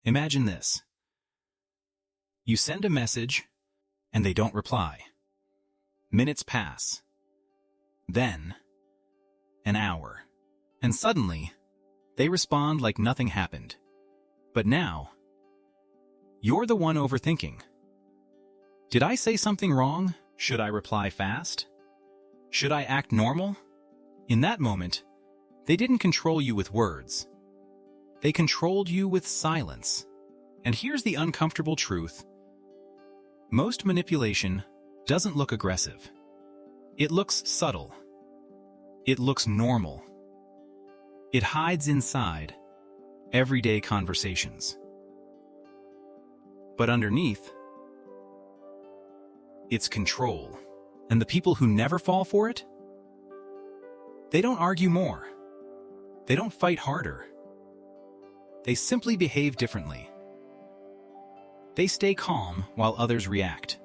Imagine this. You send a message, and they don't reply. Minutes pass. Then, an hour. And suddenly, they respond like nothing happened. But now, you're the one overthinking. Did I say something wrong? Should I reply fast? Should I act normal? In that moment, they didn't control you with words. They controlled you with silence. And here's the uncomfortable truth. Most manipulation doesn't look aggressive. It looks subtle. It looks normal. It hides inside everyday conversations. But underneath, it's control. And the people who never fall for it, they don't argue more. They don't fight harder. They simply behave differently. They stay calm while others react.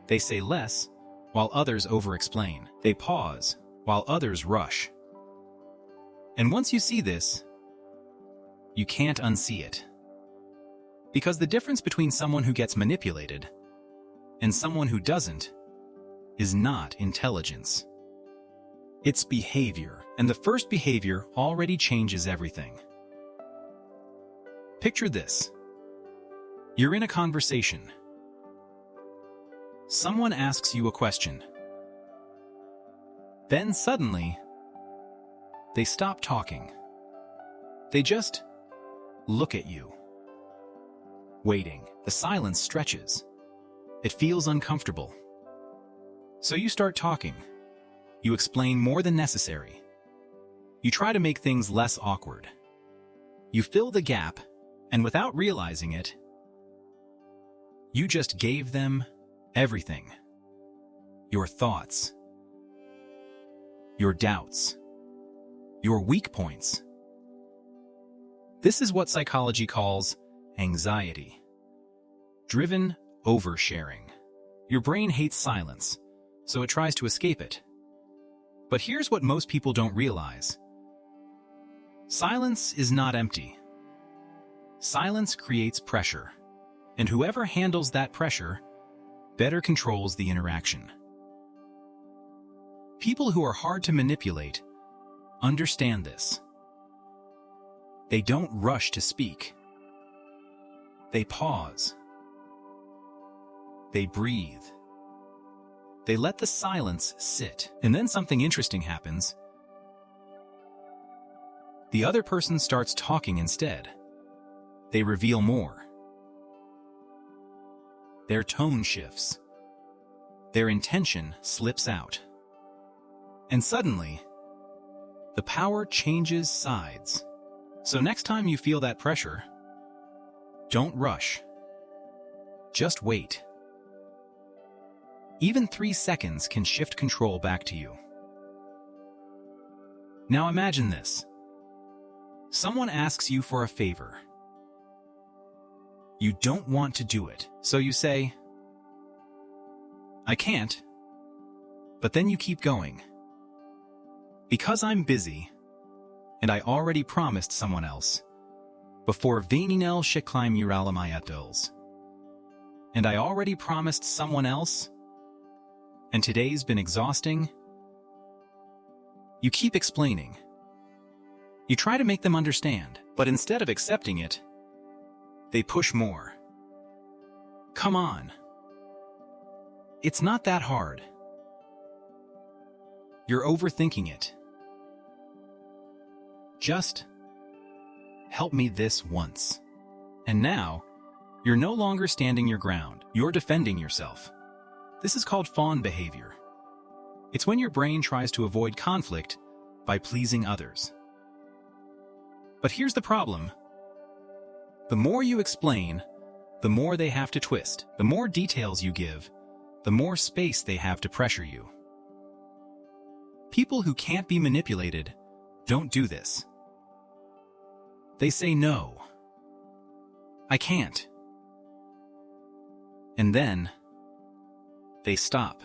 They say less while others over-explain. They pause while others rush. And once you see this, you can't unsee it. Because the difference between someone who gets manipulated and someone who doesn't is not intelligence. It's behavior, and the first behavior already changes everything. Picture this. You're in a conversation. Someone asks you a question. Then suddenly, they stop talking. They just look at you. Waiting. The silence stretches. It feels uncomfortable. So you start talking. You explain more than necessary. You try to make things less awkward. You fill the gap, and without realizing it, you just gave them everything. Your thoughts, your doubts, your weak points. This is what psychology calls anxiety. Driven oversharing. Your brain hates silence, so it tries to escape it. But here's what most people don't realize. Silence is not empty. Silence creates pressure, and whoever handles that pressure better controls the interaction. People who are hard to manipulate understand this. They don't rush to speak. They pause. They breathe. They let the silence sit, and then something interesting happens. The other person starts talking instead. They reveal more. Their tone shifts. Their intention slips out. And suddenly, the power changes sides. So next time you feel that pressure, don't rush. Just wait. Even 3 seconds can shift control back to you. Now imagine this. Someone asks you for a favor. You don't want to do it, so you say, "I can't," but then you keep going. Because I'm busy, and I already promised someone else, before Vaninel Shiklim Uralamayatuls. And I already promised someone else, and today's been exhausting. You keep explaining. You try to make them understand, but instead of accepting it, they push more. Come on. It's not that hard. You're overthinking it. Just help me this once. And now, you're no longer standing your ground. You're defending yourself. This is called fawn behavior. It's when your brain tries to avoid conflict by pleasing others. But here's the problem. The more you explain, the more they have to twist. The more details you give, the more space they have to pressure you. People who can't be manipulated don't do this. They say no. I can't. And then they stop.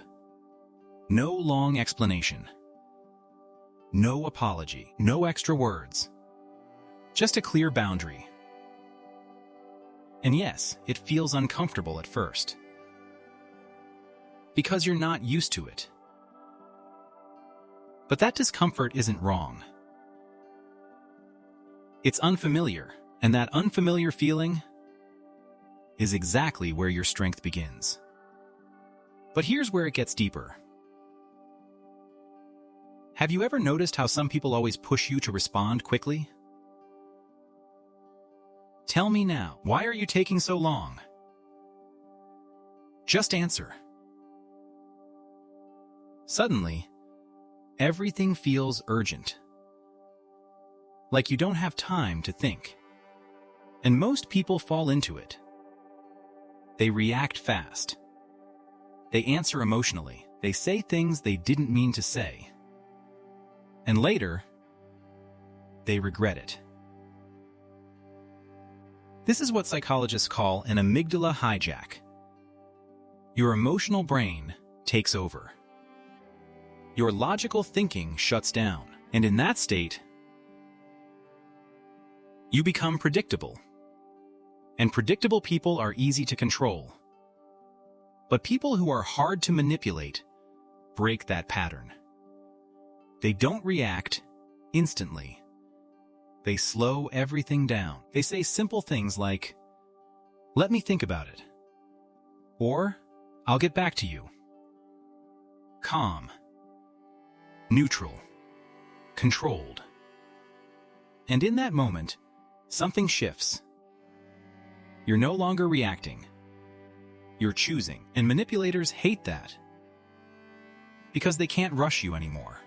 No long explanation. No apology. No extra words. Just a clear boundary. And yes, it feels uncomfortable at first, because you're not used to it. But that discomfort isn't wrong. It's unfamiliar, and that unfamiliar feeling is exactly where your strength begins. But here's where it gets deeper. Have you ever noticed how some people always push you to respond quickly? Tell me now, why are you taking so long? Just answer. Suddenly, everything feels urgent. Like you don't have time to think. And most people fall into it. They react fast. They answer emotionally. They say things they didn't mean to say. And later, they regret it. This is what psychologists call an amygdala hijack. Your emotional brain takes over. Your logical thinking shuts down, and in that state, you become predictable. And predictable people are easy to control. But people who are hard to manipulate break that pattern. They don't react instantly. They slow everything down. They say simple things like, "Let me think about it," or "I'll get back to you." Calm, neutral, controlled. And in that moment, something shifts. You're no longer reacting. You're choosing. And manipulators hate that, because they can't rush you anymore.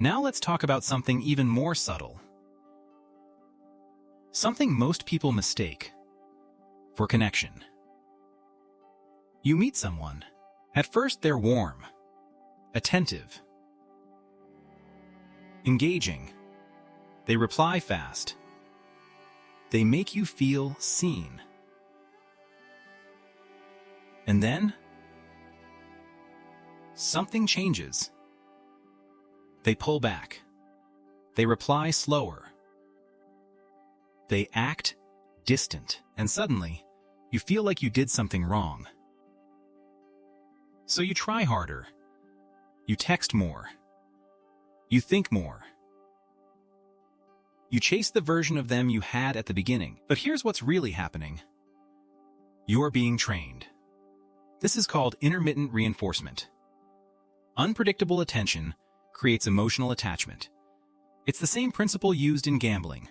Now let's talk about something even more subtle. Something most people mistake for connection. You meet someone. At first they're warm, attentive, engaging. They reply fast. They make you feel seen. And then, something changes. They pull back. They reply slower. They act distant. And suddenly, you feel like you did something wrong. So you try harder. You text more. You think more. You chase the version of them you had at the beginning. But here's what's really happening. You're being trained. This is called intermittent reinforcement. Unpredictable attention creates emotional attachment. It's the same principle used in gambling.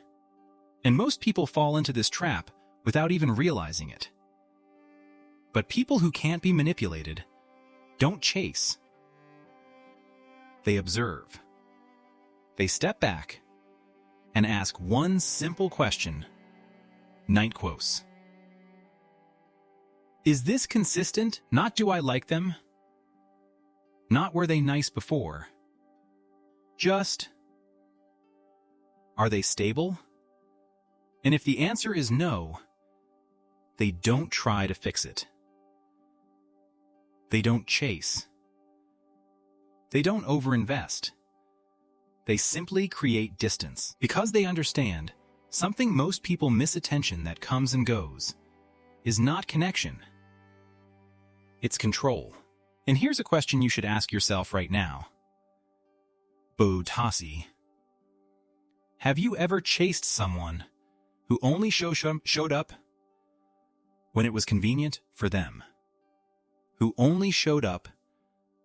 And most people fall into this trap without even realizing it. But people who can't be manipulated don't chase. They observe. They step back and ask one simple question. Night quotes. Is this consistent? Not do I like them? Not were they nice before? Just, are they stable? And if the answer is no, they don't try to fix it. They don't chase. They don't overinvest. They simply create distance because they understand something most people miss: attention that comes and goes is not connection. It's control. And here's a question you should ask yourself right now. Botasi. Have you ever chased someone who only showed up when it was convenient for them? Who only showed up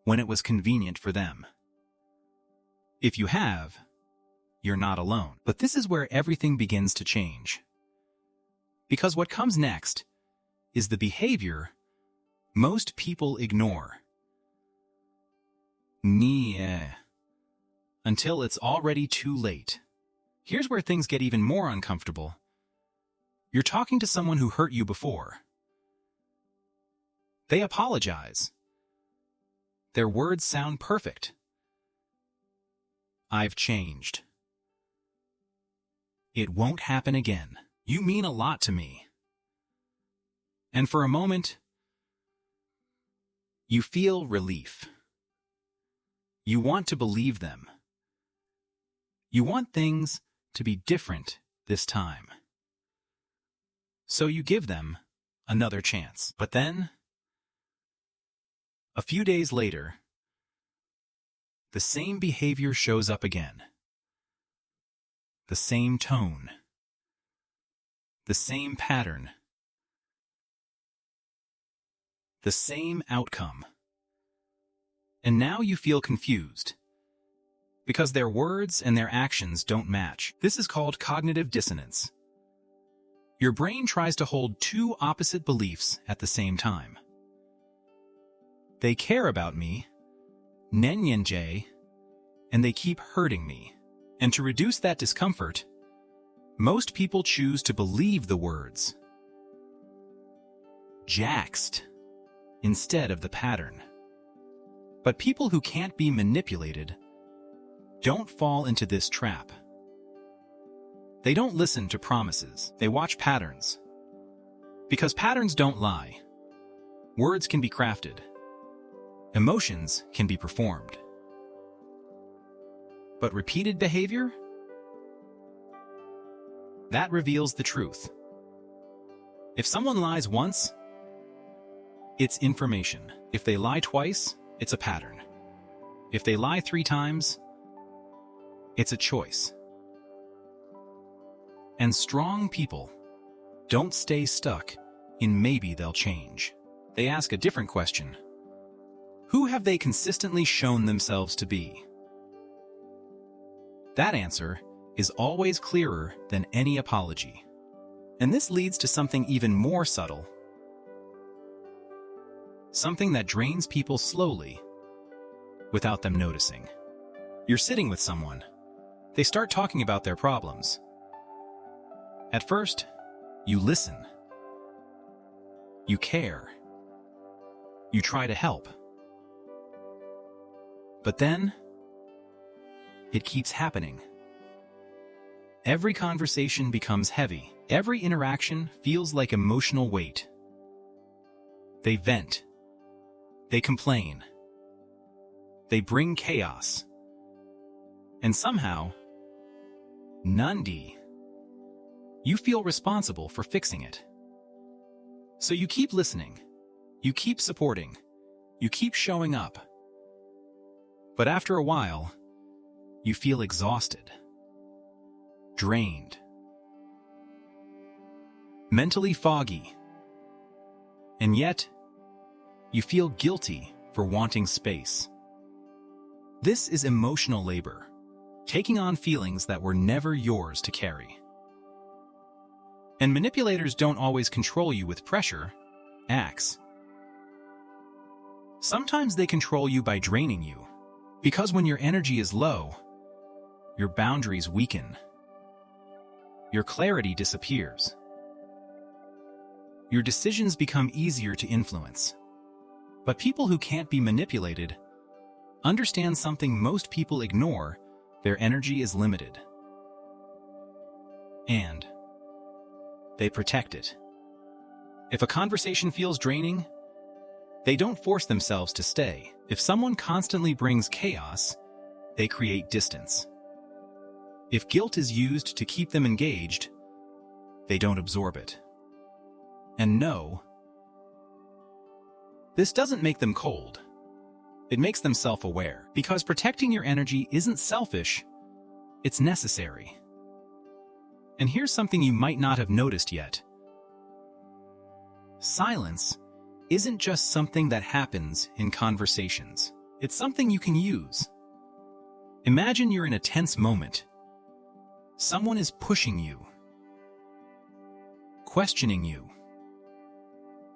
when it was convenient for them? If you have, you're not alone. But this is where everything begins to change. Because what comes next is the behavior most people ignore. Until it's already too late. Here's where things get even more uncomfortable. You're talking to someone who hurt you before. They apologize. Their words sound perfect. I've changed. It won't happen again. You mean a lot to me. And for a moment, you feel relief. You want to believe them. You want things to be different this time. So you give them another chance. But then, a few days later, the same behavior shows up again. The same tone. The same pattern. The same outcome. And now you feel confused, because their words and their actions don't match. This is called cognitive dissonance. Your brain tries to hold two opposite beliefs at the same time. They care about me, Nenyenje, and they keep hurting me. And to reduce that discomfort, most people choose to believe the words jaxed instead of the pattern. But people who can't be manipulated don't fall into this trap. They don't listen to promises. They watch patterns. Because patterns don't lie. Words can be crafted. Emotions can be performed. But repeated behavior? That reveals the truth. If someone lies once, it's information. If they lie twice, it's a pattern. If they lie 3 times, it's a choice. And strong people don't stay stuck in maybe they'll change. They ask a different question. Who have they consistently shown themselves to be? That answer is always clearer than any apology. And this leads to something even more subtle. Something that drains people slowly, without them noticing. You're sitting with someone. They start talking about their problems. At first, you listen. You care. You try to help. But then, it keeps happening. Every conversation becomes heavy. Every interaction feels like emotional weight. They vent. They complain. They bring chaos. And somehow, Nundi, you feel responsible for fixing it. So you keep listening. You keep supporting. You keep showing up. But after a while, you feel exhausted, drained, mentally foggy, and yet you feel guilty for wanting space. This is emotional labor, taking on feelings that were never yours to carry. And manipulators don't always control you with pressure, acts. Sometimes they control you by draining you, because when your energy is low, your boundaries weaken. Your clarity disappears. Your decisions become easier to influence. But people who can't be manipulated understand something most people ignore: their energy is limited. And they protect it. If a conversation feels draining, they don't force themselves to stay. If someone constantly brings chaos, they create distance. If guilt is used to keep them engaged, they don't absorb it. And no, this doesn't make them cold. It makes them self-aware. Because protecting your energy isn't selfish, it's necessary. And here's something you might not have noticed yet. Silence isn't just something that happens in conversations. It's something you can use. Imagine you're in a tense moment. Someone is pushing you, questioning you,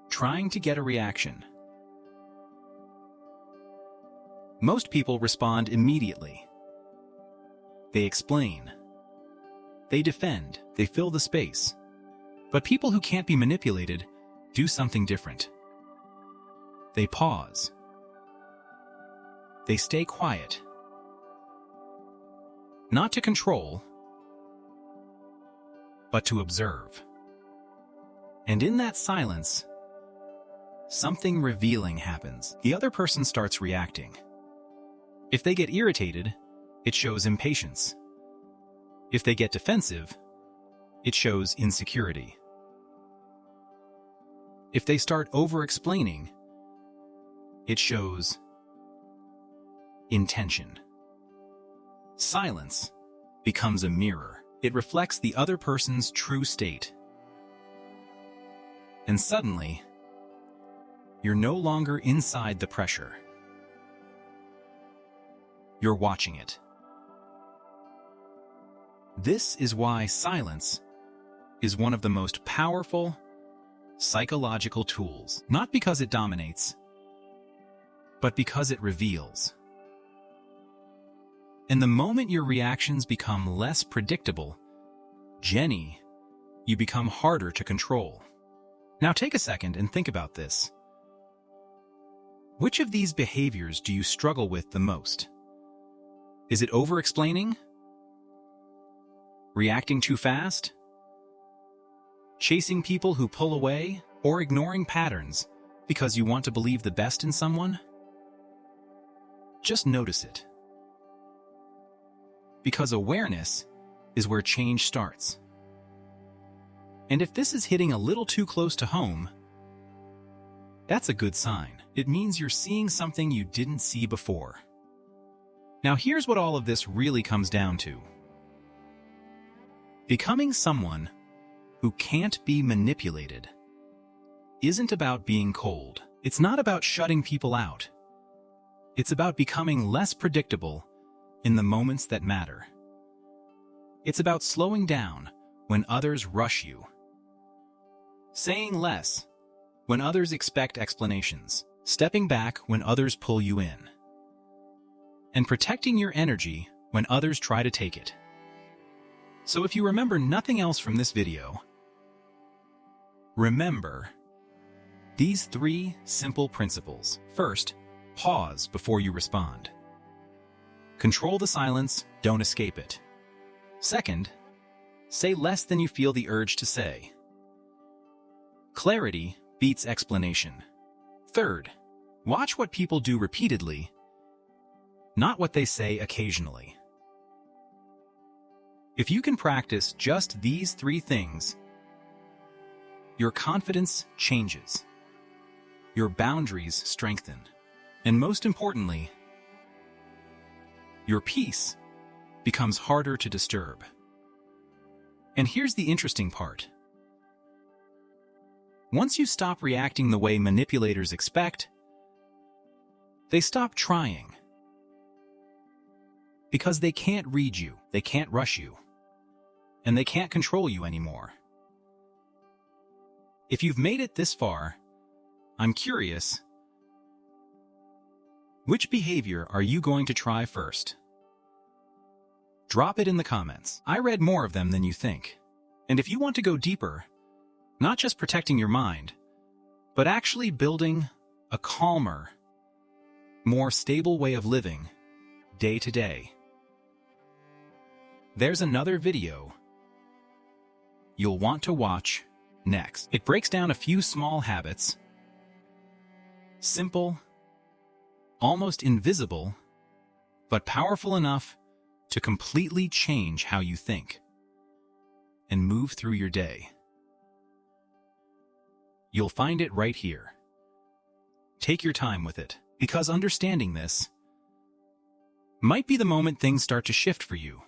trying to get a reaction. Most people respond immediately. They explain. They defend. They fill the space. But people who can't be manipulated do something different. They pause. They stay quiet. Not to control, but to observe. And in that silence, something revealing happens. The other person starts reacting. If they get irritated, it shows impatience. If they get defensive, it shows insecurity. If they start over-explaining, it shows intention. Silence becomes a mirror. It reflects the other person's true state. And suddenly, you're no longer inside the pressure. You're watching it. This is why silence is one of the most powerful psychological tools. Not because it dominates, but because it reveals. And the moment your reactions become less predictable, Jenny, you become harder to control. Now take a second and think about this. Which of these behaviors do you struggle with the most? Is it over-explaining? Reacting too fast? Chasing people who pull away? Or ignoring patterns because you want to believe the best in someone? Just notice it. Because awareness is where change starts. And if this is hitting a little too close to home, that's a good sign. It means you're seeing something you didn't see before. Now here's what all of this really comes down to. Becoming someone who can't be manipulated isn't about being cold. It's not about shutting people out. It's about becoming less predictable in the moments that matter. It's about slowing down when others rush you, saying less when others expect explanations, stepping back when others pull you in, and protecting your energy when others try to take it. So if you remember nothing else from this video, remember these 3 simple principles. First, pause before you respond. Control the silence, don't escape it. Second, say less than you feel the urge to say. Clarity beats explanation. Third, watch what people do repeatedly, not what they say occasionally. If you can practice just these 3 things, your confidence changes, your boundaries strengthen, and most importantly, your peace becomes harder to disturb. And here's the interesting part. Once you stop reacting the way manipulators expect, they stop trying. Because they can't read you, they can't rush you, and they can't control you anymore. If you've made it this far, I'm curious, which behavior are you going to try first? Drop it in the comments. I read more of them than you think. And if you want to go deeper, not just protecting your mind, but actually building a calmer, more stable way of living day to day, there's another video you'll want to watch next. It breaks down a few small habits, simple, almost invisible, but powerful enough to completely change how you think and move through your day. You'll find it right here. Take your time with it, because understanding this might be the moment things start to shift for you.